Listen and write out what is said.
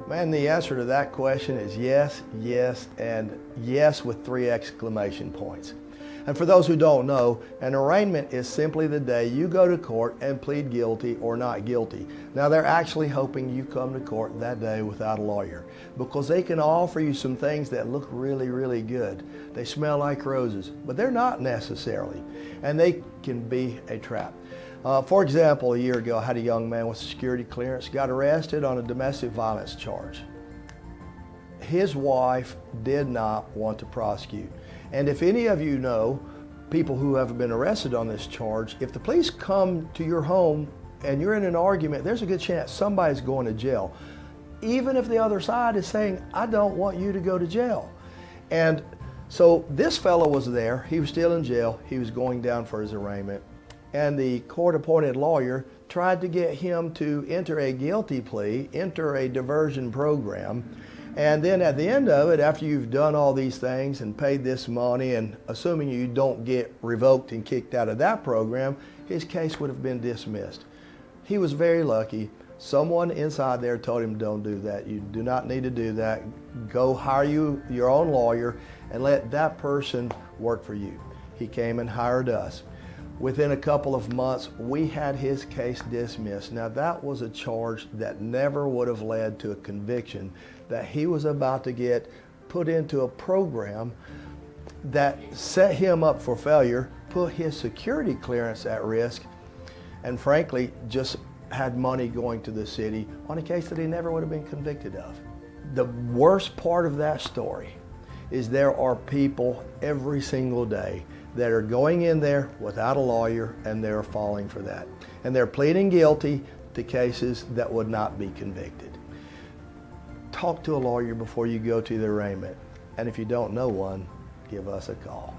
Man, the answer to that question is yes, yes, and yes with 3 exclamation points. And for those who don't know, an arraignment is simply the day you go to court and plead guilty or not guilty. Now, they're actually hoping you come to court that day without a lawyer because they can offer you some things that look really, really good. They smell like roses, but they're not necessarily, and they can be a trap. For example, a year ago, I had a young man with security clearance, got arrested on a domestic violence charge. His wife did not want to prosecute. And if any of you know people who have been arrested on this charge, if the police come to your home and you're in an argument, there's a good chance somebody's going to jail. Even if the other side is saying, I don't want you to go to jail. And so this fellow was there, he was still in jail, he was going down for his arraignment, and the court-appointed lawyer tried to get him to enter a guilty plea, enter a diversion program, and then at the end of it, after you've done all these things and paid this money, and assuming you don't get revoked and kicked out of that program, his case would have been dismissed. He was very lucky. Someone inside there told him, don't do that. You do not need to do that. Go hire your own lawyer and let that person work for you. He came and hired us. Within a couple of months, we had his case dismissed. Now, that was a charge that never would have led to a conviction, that he was about to get put into a program that set him up for failure, put his security clearance at risk, and frankly, just had money going to the city on a case that he never would have been convicted of. The worst part of that story is there are people every single day that are going in there without a lawyer, and they're falling for that. And they're pleading guilty to cases that would not be convicted. Talk to a lawyer before you go to the arraignment. And if you don't know one, give us a call.